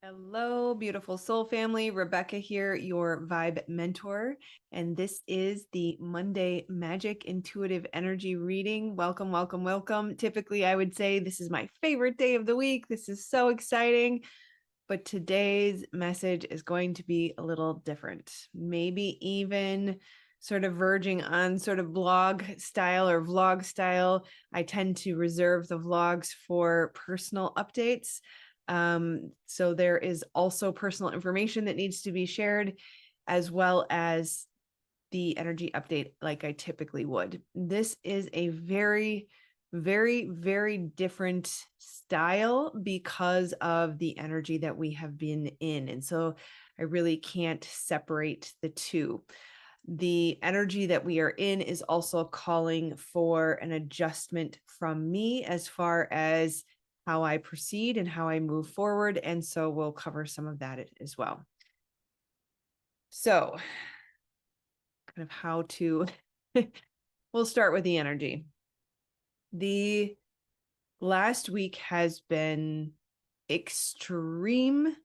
Hello, beautiful soul family. Rebecca here, your vibe mentor. And this is the Monday Magic Intuitive Energy reading. Welcome, welcome, welcome. Typically, I would say this is my favorite day of the week. This is so exciting. But today's message is going to be a little different, maybe even sort of verging on sort of blog style or vlog style. I tend to reserve the vlogs for personal updates. So there is also personal information that needs to be shared, as well as the energy update like I typically would. This is a very, very, very different style because of the energy that we have been in. And so I really can't separate the two. The energy that we are in is also calling for an adjustment from me as far as how I proceed and how I move forward. And so we'll cover some of that as well. So, kind of how to, we'll start with the energy. The last week has been extreme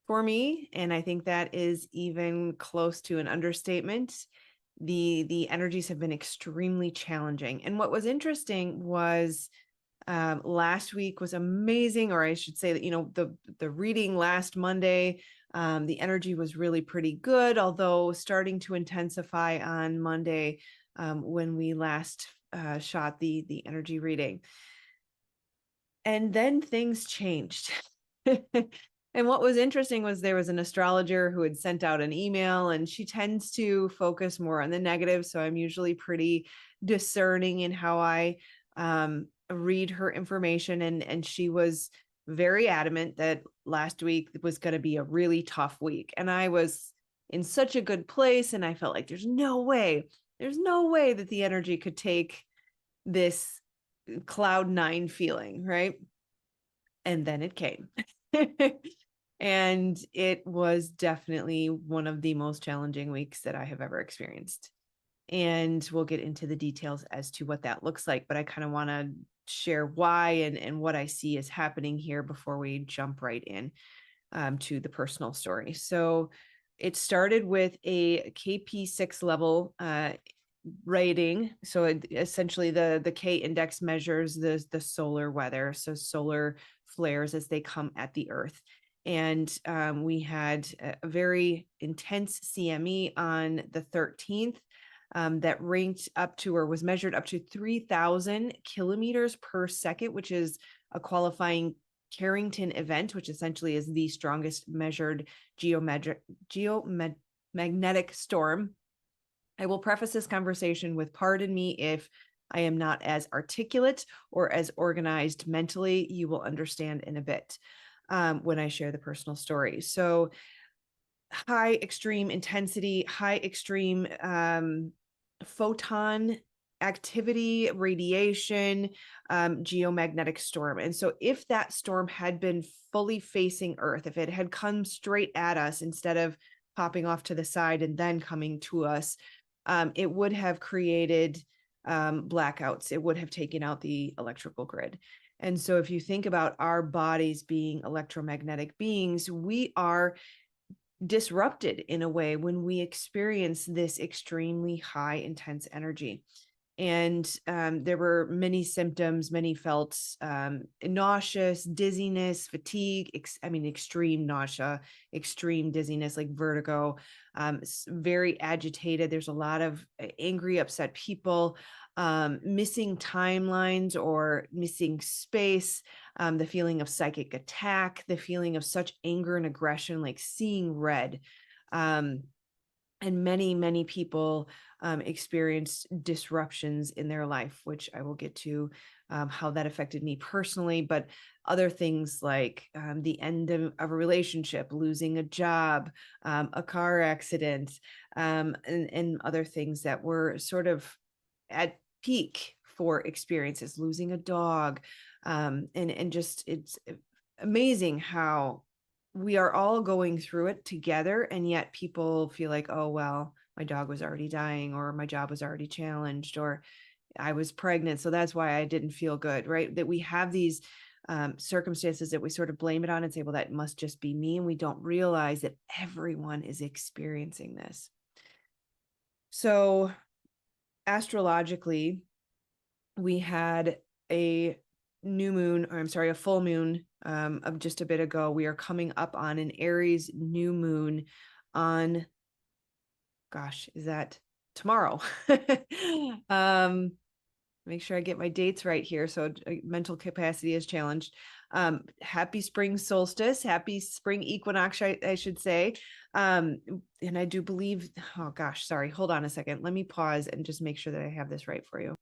for me, and I think that is even close to an understatement. The energies have been extremely challenging. And what was interesting was last week was amazing, or I should say that, the reading last Monday, the energy was really pretty good, although starting to intensify on Monday when we last shot the energy reading. And then things changed. And what was interesting was there was an astrologer who had sent out an email, and she tends to focus more on the negative. So I'm usually pretty discerning in how I read her information. And she was very adamant that last week was going to be a really tough week. And I was in such a good place, and I felt like there's no way that the energy could take this cloud nine feeling, right? And then it came. And it was definitely one of the most challenging weeks that I have ever experienced. And we'll get into the details as to what that looks like, but I kind of want to share why and what I see is happening here before we jump right in to the personal story. So it started with a KP6 level rating. So essentially the K index measures the solar weather, so solar flares as they come at the earth. And we had a very intense CME on the 13th that ranked up to, or was measured up to 3,000 kilometers per second, which is a qualifying Carrington event, which essentially is the strongest measured geomagnetic storm. I will preface this conversation with pardon me if I am not as articulate or as organized mentally. You will understand in a bit when I share the personal story. So high extreme intensity, high extreme photon activity, radiation, geomagnetic storm. And so if that storm had been fully facing Earth, if it had come straight at us instead of popping off to the side and then coming to us, it would have created blackouts. It would have taken out the electrical grid. And so if you think about our bodies being electromagnetic beings, we are disrupted in a way when we experience this extremely high intense energy. And there were many symptoms. Many felt nauseous, dizziness, fatigue, extreme nausea, extreme dizziness, like vertigo, very agitated. There's a lot of angry, upset people, missing timelines or missing space, the feeling of psychic attack, the feeling of such anger and aggression, like seeing red. And many, many people experienced disruptions in their life, which I will get to how that affected me personally, but other things like the end of a relationship, losing a job, a car accident, and other things that were sort of at peak for experiences, losing a dog. And just, it's amazing how we are all going through it together, and yet people feel like, oh, well, my dog was already dying, or my job was already challenged, or I was pregnant, so that's why I didn't feel good, right? That we have these circumstances that we sort of blame it on and say, well, that must just be me. And we don't realize that everyone is experiencing this. So astrologically, we had a full moon of just a bit ago. We are coming up on an Aries new moon on, gosh, is that tomorrow? Make sure I get my dates right here. So mental capacity is challenged. Happy spring solstice, happy spring equinox, I should say. And I do believe, oh gosh, sorry, hold on a second. Let me pause and just make sure that I have this right for you.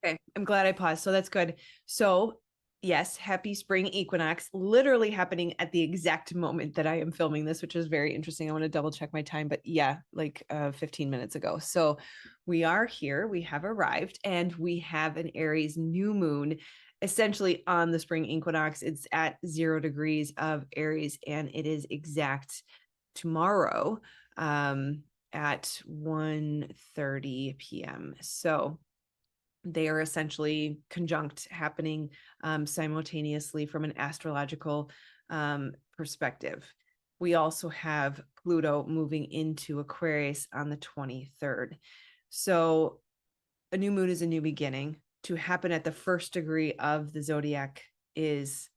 Okay, I'm glad I paused. So that's good. So yes, happy spring equinox, literally happening at the exact moment that I am filming this, which is very interesting. I want to double check my time, but yeah, like 15 minutes ago. So we are here, we have arrived, and we have an Aries new moon essentially on the spring equinox. It's at 0 degrees of Aries, and it is exact tomorrow at 1:30 p.m. So they are essentially conjunct, happening simultaneously from an astrological perspective. We also have Pluto moving into Aquarius on the 23rd. So a new moon is a new beginning. To happen at the first degree of the zodiac is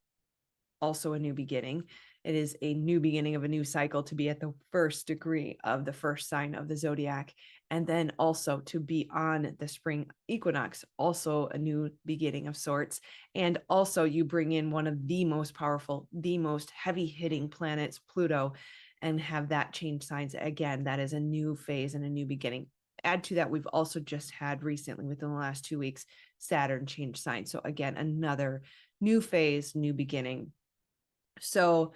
also a new beginning. It is a new beginning of a new cycle to be at the first degree of the first sign of the zodiac. And then also to be on the spring equinox, also a new beginning of sorts. And also you bring in one of the most powerful, the most heavy hitting planets, Pluto, and have that change signs again. That is a new phase and a new beginning. Add to that, we've also just had recently, within the last 2 weeks, Saturn change signs. So again, another new phase, new beginning. So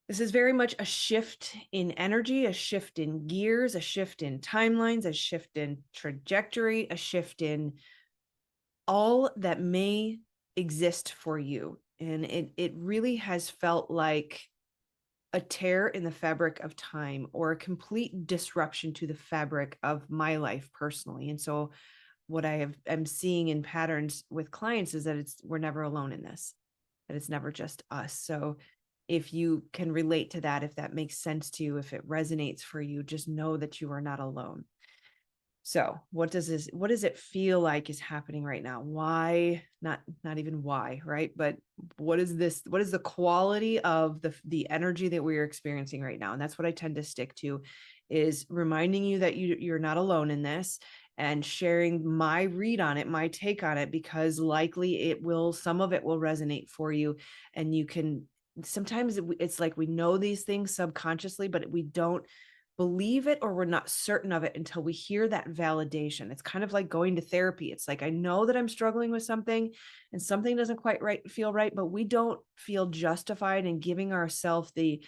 this is very much a shift in energy, a shift in gears, a shift in timelines, a shift in trajectory, a shift in all that may exist for you. And it really has felt like a tear in the fabric of time, or a complete disruption to the fabric of my life personally. And so what I'm seeing in patterns with clients is that we're never alone in this, that it's never just us. So if you can relate to that, if that makes sense to you, if it resonates for you, just know that you are not alone. So what does it feel like is happening right now? Why, not even why, right? But what is the quality of the energy that we're experiencing right now? And that's what I tend to stick to, is reminding you that you're not alone in this, and sharing my read on it, my take on it, because likely some of it will resonate for you. And you can, sometimes it's like we know these things subconsciously, but we don't believe it, or we're not certain of it until we hear that validation. It's kind of like going to therapy. It's like, I know that I'm struggling with something and something doesn't quite feel right, but we don't feel justified in giving ourselves the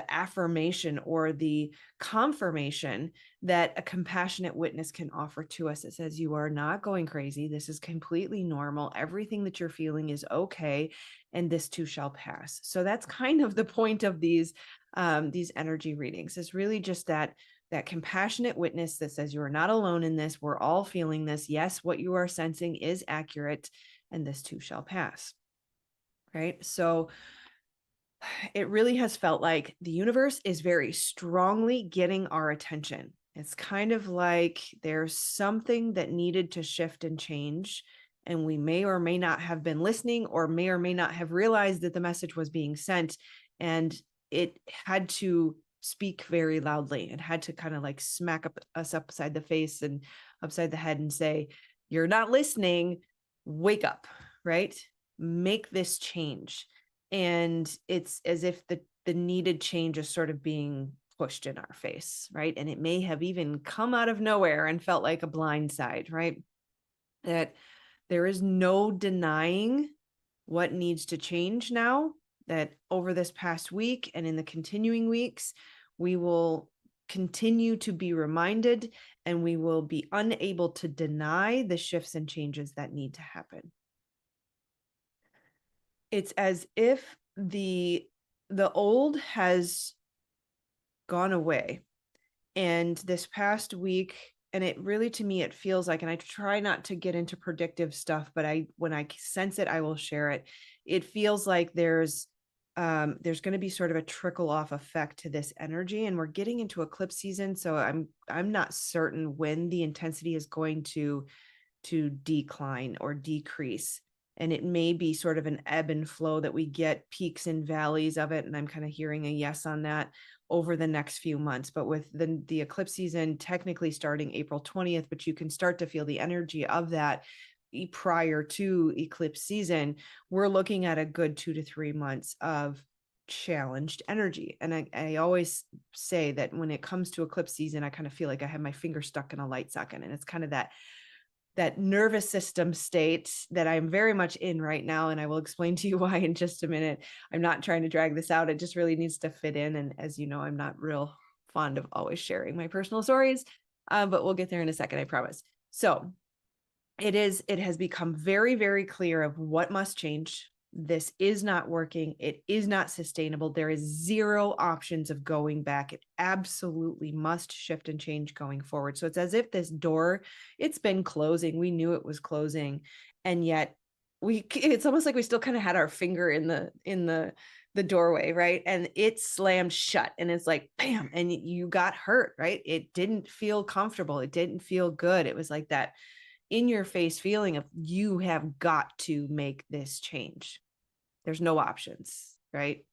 affirmation or the confirmation that a compassionate witness can offer to us. It says, you are not going crazy. This is completely normal. Everything that you're feeling is okay, and this too shall pass. So that's kind of the point of these energy readings, is really just that compassionate witness that says, you are not alone in this. We're all feeling this. Yes, what you are sensing is accurate, and this too shall pass. Right? So it really has felt like the universe is very strongly getting our attention. It's kind of like there's something that needed to shift and change, and we may or may not have been listening, or may not have realized that the message was being sent, and it had to speak very loudly. It had to kind of like smack us upside the face and upside the head and say, you're not listening, wake up, right? Make this change. And it's as if the needed change is sort of being pushed in our face, right? And it may have even come out of nowhere and felt like a blindside, right? That there is no denying what needs to change now, that over this past week and in the continuing weeks, we will continue to be reminded, and we will be unable to deny the shifts and changes that need to happen. It's as if the old has gone away. And this past week, and it really, to me, it feels like, and I try not to get into predictive stuff, but when I sense it, I will share it. It feels like there's going to be sort of a trickle off effect to this energy, and we're getting into eclipse season. So I'm not certain when the intensity is going to decline or decrease. And it may be sort of an ebb and flow that we get peaks and valleys of it. And I'm kind of hearing a yes on that over the next few months. But with the eclipse season technically starting April 20th, but you can start to feel the energy of that prior to eclipse season, we're looking at a good 2 to 3 months of challenged energy. And I always say that when it comes to eclipse season, I kind of feel like I have my finger stuck in a light socket, and it's kind of that nervous system state that I'm very much in right now. And I will explain to you why in just a minute. I'm not trying to drag this out. It just really needs to fit in. And as you know, I'm not real fond of always sharing my personal stories, but we'll get there in a second, I promise. So it has become very, very clear of what must change. This is not working. It is not sustainable. There is zero options of going back. It absolutely must shift and change going forward. So it's as if this door, it's been closing. We knew it was closing. And yet it's almost like we still kind of had our finger in the doorway, right? And it slammed shut, and it's like, bam, and you got hurt, right? It didn't feel comfortable. It didn't feel good. It was like that in your face feeling of, you have got to make this change. There's no options, right?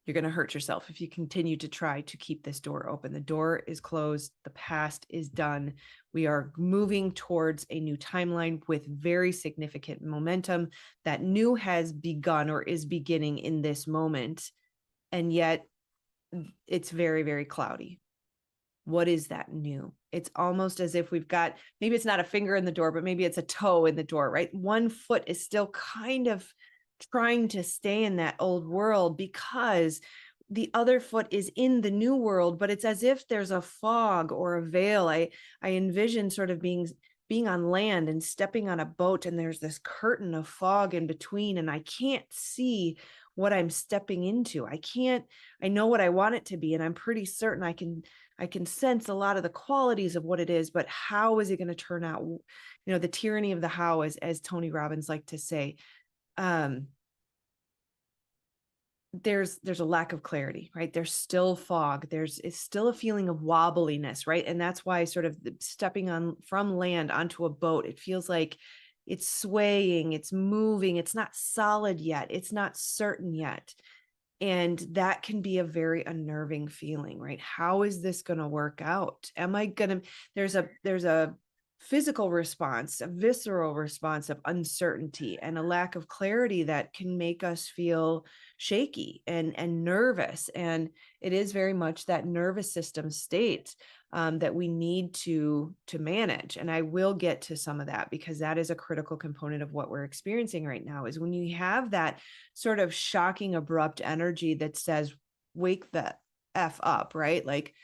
You're going to hurt yourself if you continue to try to keep this door open. The door is closed. The past is done. We are moving towards a new timeline with very significant momentum. That new has begun or is beginning in this moment. And yet it's very, very cloudy. What is that new? It's almost as if we've got, maybe it's not a finger in the door, but maybe it's a toe in the door, right? One foot is still kind of trying to stay in that old world because the other foot is in the new world, but it's as if there's a fog or a veil. I envision sort of being on land and stepping on a boat, and there's this curtain of fog in between, and I can't see what I'm stepping into. I know what I want it to be, and I'm pretty certain I can sense a lot of the qualities of what it is, but how is it going to turn out? The tyranny of the how, as Tony Robbins liked to say. There's a lack of clarity, right? There's still fog. It's still a feeling of wobbliness, right? And that's why sort of stepping on from land onto a boat, it feels like it's swaying, it's moving, it's not solid yet, it's not certain yet. And that can be a very unnerving feeling, right? How is this going to work out? There's a physical response, a visceral response of uncertainty and a lack of clarity that can make us feel shaky and nervous. And it is very much that nervous system state that we need to manage. And I will get to some of that, because that is a critical component of what we're experiencing right now, is when you have that sort of shocking, abrupt energy that says, wake the F up, right? Like,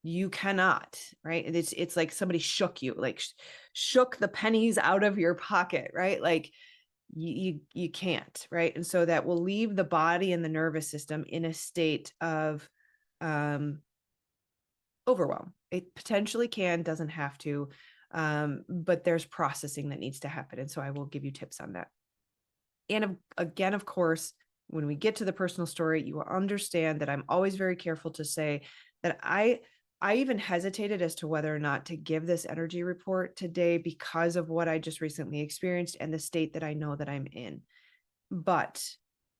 you cannot, right? It's like somebody shook you, like shook the pennies out of your pocket, right? Like you can't, right? And so that will leave the body and the nervous system in a state of overwhelm. It potentially can, doesn't have to, but there's processing that needs to happen. And so I will give you tips on that. And again, of course, when we get to the personal story, you will understand that I'm always very careful to say that I even hesitated as to whether or not to give this energy report today because of what I just recently experienced and the state that I know that I'm in. But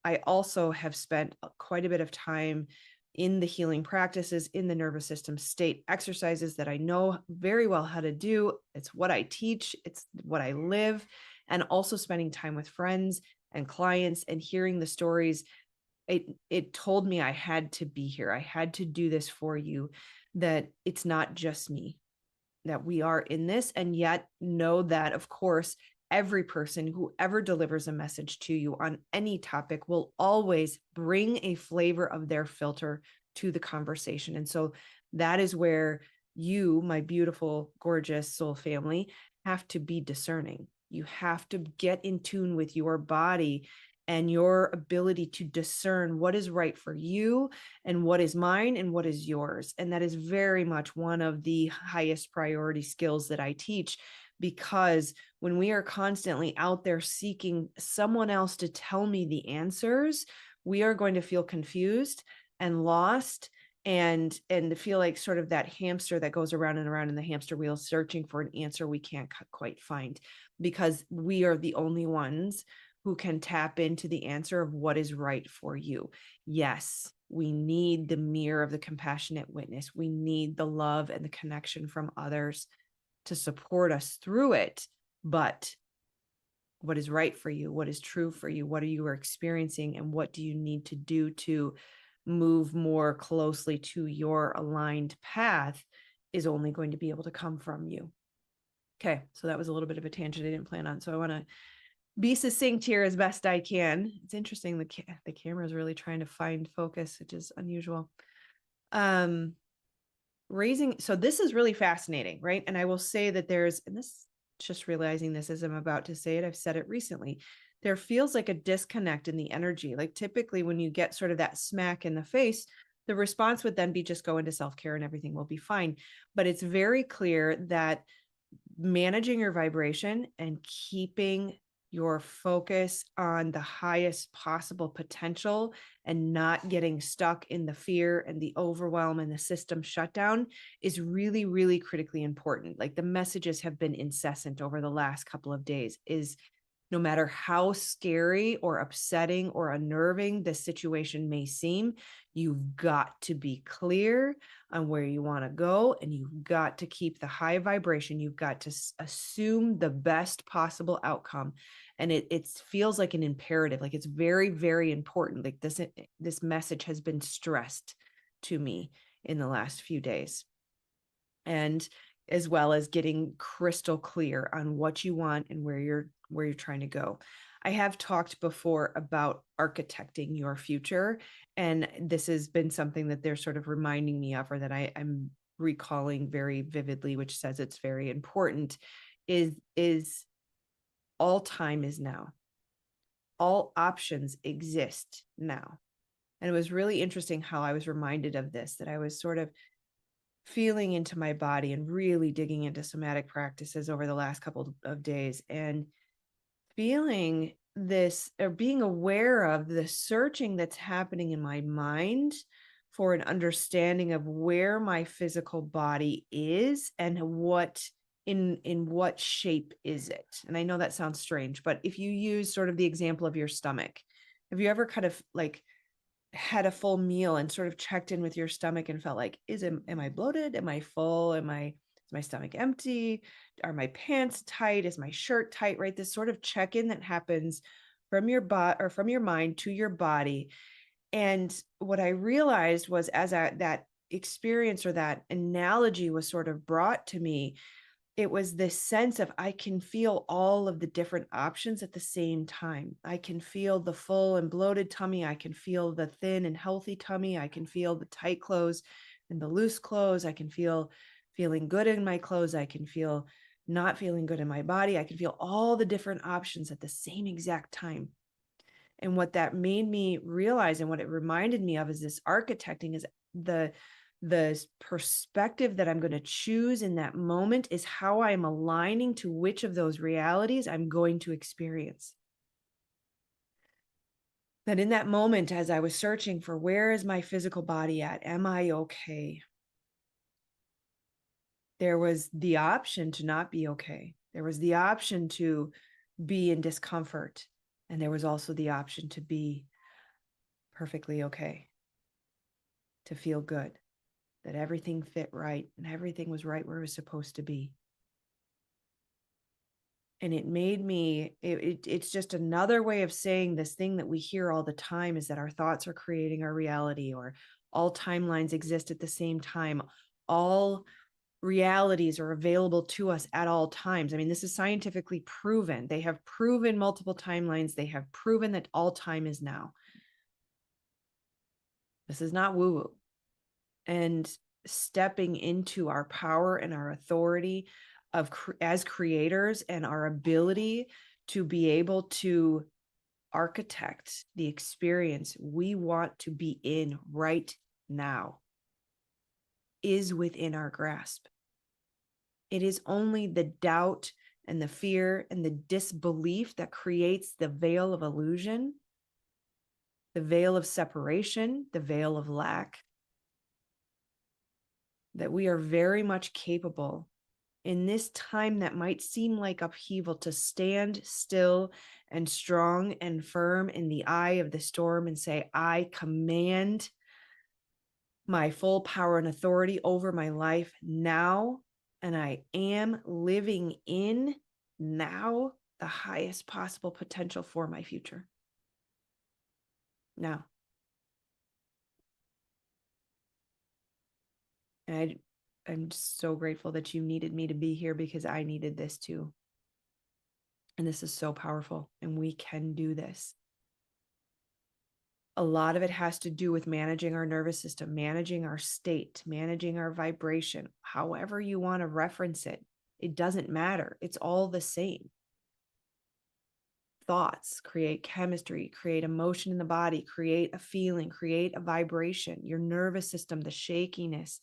I also have spent quite a bit of time in the healing practices, in the nervous system state exercises that I know very well how to do. It's what I teach, it's what I live, and also spending time with friends and clients and hearing the stories. It told me I had to be here. I had to do this for you, that it's not just me, that we are in this. And yet know that, of course, every person who ever delivers a message to you on any topic will always bring a flavor of their filter to the conversation. And so that is where you, my beautiful, gorgeous soul family, have to be discerning. You have to get in tune with your body and your ability to discern what is right for you and what is mine and what is yours. And that is very much one of the highest priority skills that I teach, because when we are constantly out there seeking someone else to tell me the answers, we are going to feel confused and lost and feel like sort of that hamster that goes around and around in the hamster wheel searching for an answer we can't quite find, because we are the only ones who can tap into the answer of what is right for you. Yes, we need the mirror of the compassionate witness. We need the love and the connection from others to support us through it. But what is right for you? What is true for you? What are you experiencing? And what do you need to do to move more closely to your aligned path is only going to be able to come from you. Okay, so that was a little bit of a tangent I didn't plan on. So I want to be succinct here as best I can. It's interesting. The camera is really trying to find focus, which is unusual. So this is really fascinating, right? And I will say that and this, just realizing this as I'm about to say it, I've said it recently, there feels like a disconnect in the energy. Like typically when you get sort of that smack in the face, the response would then be just go into self-care and everything will be fine. But it's very clear that managing your vibration and keeping your focus on the highest possible potential and not getting stuck in the fear and the overwhelm and the system shutdown is really, really critically important. Like the messages have been incessant over the last couple of days is no matter how scary or upsetting or unnerving the situation may seem, you've got to be clear on where you want to go, and you've got to keep the high vibration. You've got to assume the best possible outcome. And it feels like an imperative, like it's very, very important. Like this message has been stressed to me in the last few days. And as well as getting crystal clear on what you want and where you're trying to go. I have talked before about architecting your future, and this has been something that they're sort of reminding me of, or that I'm recalling very vividly, which says it's very important, is all time is now. All options exist now. And it was really interesting how I was reminded of this, that I was sort of feeling into my body and really digging into somatic practices over the last couple of days and feeling this, or being aware of the searching that's happening in my mind for an understanding of where my physical body is and what in what shape is it. And I know that sounds strange, but if you use sort of the example of your stomach, have you ever kind of like had a full meal and sort of checked in with your stomach and felt like, am I bloated? Am I full? Is my stomach empty? Are my pants tight? Is my shirt tight? Right? This sort of check-in that happens from your body or from your mind to your body. And what I realized was that experience or that analogy was sort of brought to me, it was this sense of I can feel all of the different options at the same time. I can feel the full and bloated tummy. I can feel the thin and healthy tummy. I can feel the tight clothes and the loose clothes. I can feel feeling good in my clothes. I can feel not feeling good in my body. I can feel all the different options at the same exact time. And what that made me realize and what it reminded me of is this architecting is the perspective that I'm going to choose in that moment is how I'm aligning to which of those realities I'm going to experience. That in that moment, as I was searching for where is my physical body at, am I okay? There was the option to not be okay. There was the option to be in discomfort. And there was also the option to be perfectly okay, to feel good, that everything fit right and everything was right where it was supposed to be. And it made me, it's just another way of saying this thing that we hear all the time, is that our thoughts are creating our reality, or all timelines exist at the same time. All realities are available to us at all times. I mean, this is scientifically proven. They have proven multiple timelines. They have proven that all time is now. This is not woo-woo. And stepping into our power and our authority as creators, and our ability to be able to architect the experience we want to be in right now is within our grasp. It is only the doubt and the fear and the disbelief that creates the veil of illusion, the veil of separation, the veil of lack, that we are very much capable in this time that might seem like upheaval to stand still and strong and firm in the eye of the storm and say, I command my full power and authority over my life now, and I am living in now the highest possible potential for my future. Now. And I'm just so grateful that you needed me to be here, because I needed this too. And this is so powerful, and we can do this. A lot of it has to do with managing our nervous system, managing our state, managing our vibration, however you want to reference it. It doesn't matter. It's all the same. Thoughts create chemistry, create emotion in the body, create a feeling, create a vibration. Your nervous system, the shakiness,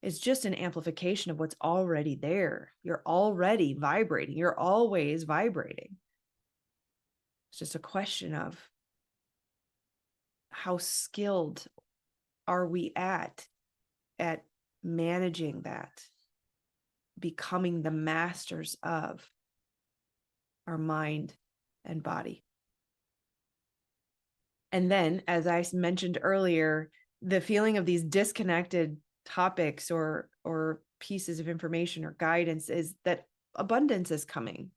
it's just an amplification of what's already there. You're already vibrating. You're always vibrating. It's just a question of how skilled are we at managing that, becoming the masters of our mind and body. And then, as I mentioned earlier, the feeling of these disconnected topics or pieces of information or guidance is that abundance is coming.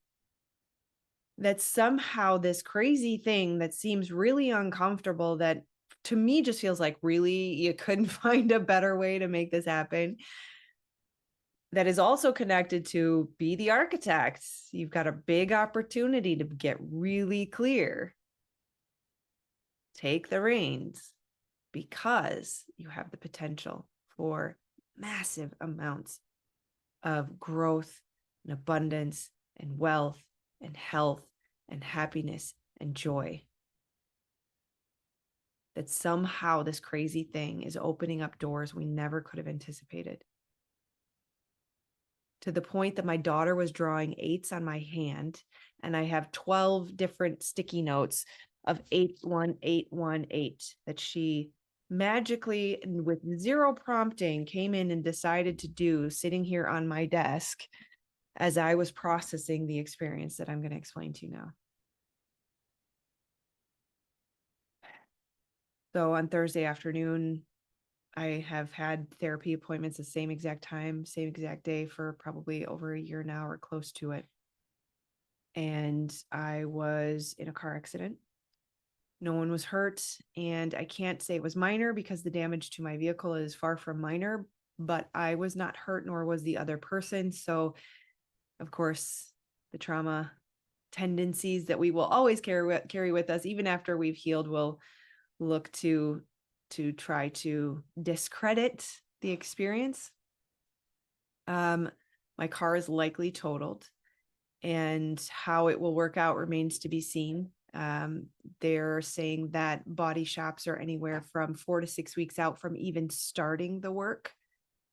That somehow this crazy thing that seems really uncomfortable, that to me just feels like, really, you couldn't find a better way to make this happen, that is also connected to be the architect. You've got a big opportunity to get really clear. Take the reins, because you have the potential for massive amounts of growth and abundance and wealth and health and happiness and joy. That somehow this crazy thing is opening up doors we never could have anticipated. To the point that my daughter was drawing 8s on my hand, and I have 12 different sticky notes of 81818 that she magically, with zero prompting, came in and decided to do, sitting here on my desk as I was processing the experience that I'm going to explain to you now. So on Thursday afternoon, I have had therapy appointments the same exact time, same exact day for probably over a year now, or close to it. And I was in a car accident. No one was hurt, and I can't say it was minor because the damage to my vehicle is far from minor, but I was not hurt, nor was the other person. So, of course, the trauma tendencies that we will always carry with us, even after we've healed, will look to try to discredit the experience. My car is likely totaled, and how it will work out remains to be seen. They're saying that body shops are anywhere from 4 to 6 weeks out from even starting the work.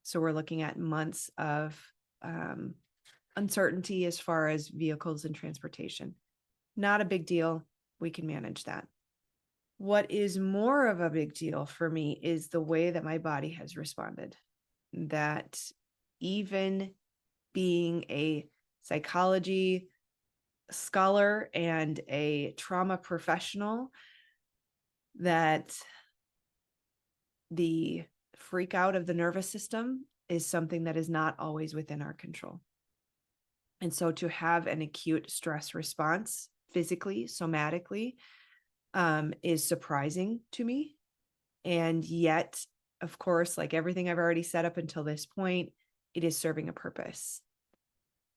So we're looking at months of uncertainty as far as vehicles and transportation. Not a big deal. We can manage that. What is more of a big deal for me is the way that my body has responded. That even being a psychology scholar and a trauma professional, that the freak out of the nervous system is something that is not always within our control. And so to have an acute stress response physically, somatically, is surprising to me. And yet, of course, like everything I've already said up until this point, it is serving a purpose.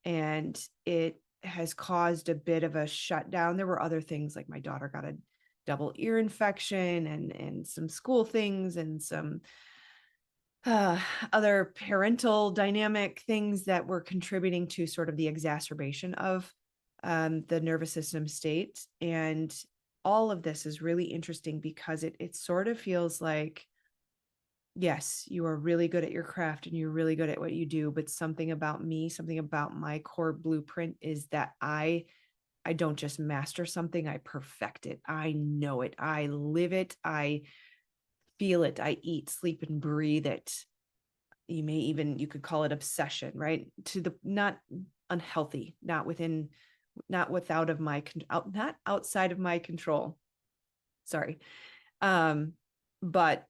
And it has caused a bit of a shutdown. There were other things, like my daughter got a double ear infection and some school things and some other parental dynamic things that were contributing to sort of the exacerbation of the nervous system state. And all of this is really interesting because it sort of feels like, yes, you are really good at your craft and you're really good at what you do, but something about me, something about my core blueprint is that I don't just master something, I perfect it. I know it. I live it. I feel it. I eat, sleep, and breathe it. You could call it obsession, right? To the not unhealthy, not without of my, not outside of my control. Sorry. Um, but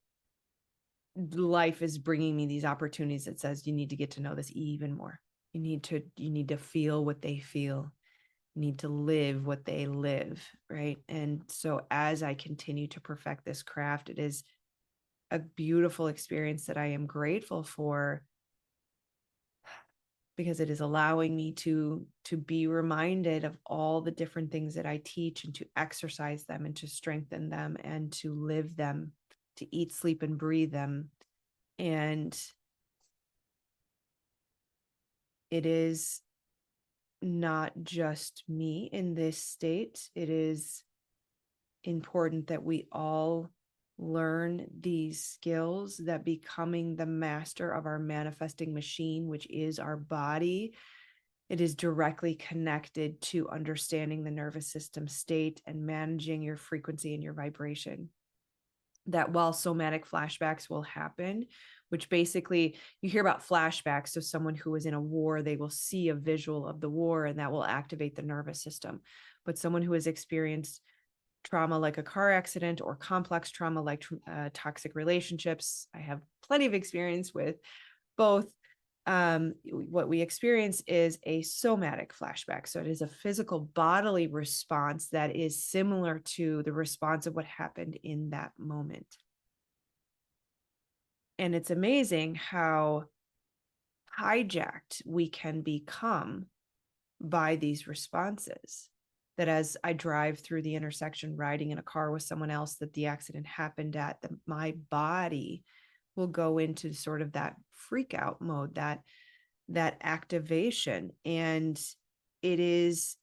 life is bringing me these opportunities that says you need to get to know this even more. You need to feel what they feel. You need to live what they live, right? And so as I continue to perfect this craft, it is a beautiful experience that I am grateful for, because it is allowing me to be reminded of all the different things that I teach, and to exercise them, and to strengthen them, and to live them, to eat, sleep, and breathe them. And it is not just me in this state. It is important that we all learn these skills, that becoming the master of our manifesting machine, which is our body, it is directly connected to understanding the nervous system state and managing your frequency and your vibration. That while somatic flashbacks will happen, which basically you hear about flashbacks. So someone who was in a war, they will see a visual of the war and that will activate the nervous system. But someone who has experienced trauma like a car accident, or complex trauma like toxic relationships, I have plenty of experience with both. What we experience is a somatic flashback. So it is a physical bodily response that is similar to the response of what happened in that moment. And it's amazing how hijacked we can become by these responses. That as I drive through the intersection riding in a car with someone else that the accident happened at, my body will go into sort of that freak out mode, that activation. And it is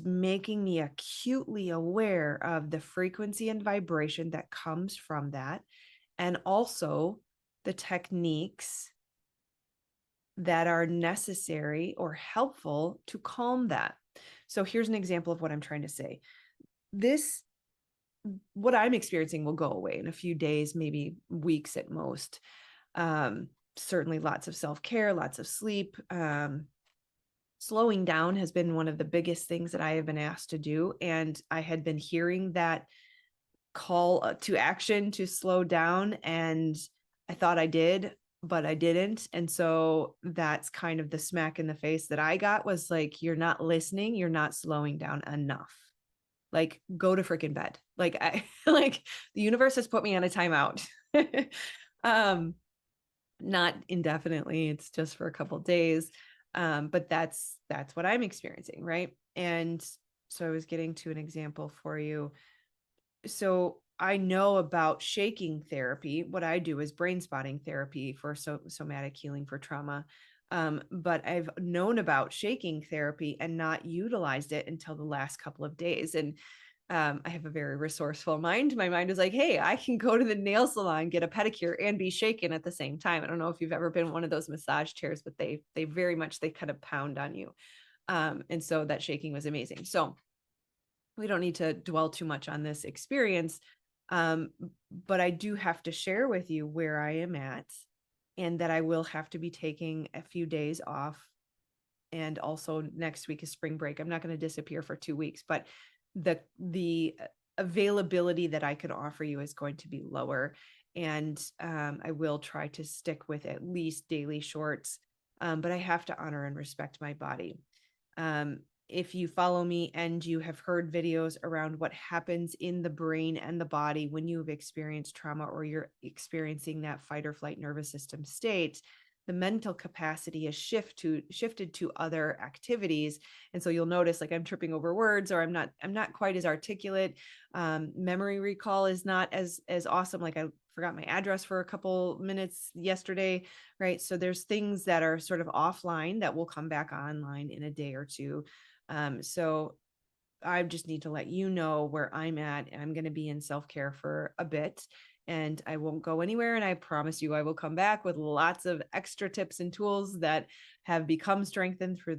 making me acutely aware of the frequency and vibration that comes from that, and also the techniques that are necessary or helpful to calm that. So here's an example of what I'm trying to say. What I'm experiencing will go away in a few days, maybe weeks at most. Certainly lots of self-care, lots of sleep. Slowing down has been one of the biggest things that I have been asked to do. And I had been hearing that call to action to slow down, and I thought I did, but I didn't. And so that's kind of the smack in the face that I got, was like, you're not listening, you're not slowing down enough. Like, go to freaking bed. Like, I like the universe has put me on a timeout. Not indefinitely, it's just for a couple of days. But that's what I'm experiencing, right? And so I was getting to an example for you. So I know about shaking therapy. What I do is brain spotting therapy for somatic healing for trauma. But I've known about shaking therapy and not utilized it until the last couple of days. And I have a very resourceful mind. My mind is like, hey, I can go to the nail salon, get a pedicure, and be shaken at the same time. I don't know if you've ever been in one of those massage chairs, but they kind of pound on you. And so that shaking was amazing. So we don't need to dwell too much on this experience. But I do have to share with you where I am at, and that I will have to be taking a few days off. And also next week is spring break. I'm not going to disappear for 2 weeks, but the availability that I can offer you is going to be lower. And I will try to stick with at least daily shorts. But I have to honor and respect my body. If you follow me and you have heard videos around what happens in the brain and the body when you have experienced trauma, or you're experiencing that fight or flight nervous system state, the mental capacity is shifted to other activities. And so you'll notice, like, I'm tripping over words, or I'm not quite as articulate. Memory recall is not as awesome. Like, I forgot my address for a couple minutes yesterday, right? So there's things that are sort of offline that will come back online in a day or two. So I just need to let you know where I'm at. I'm going to be in self-care for a bit, and I won't go anywhere. And I promise you, I will come back with lots of extra tips and tools that have become strengthened through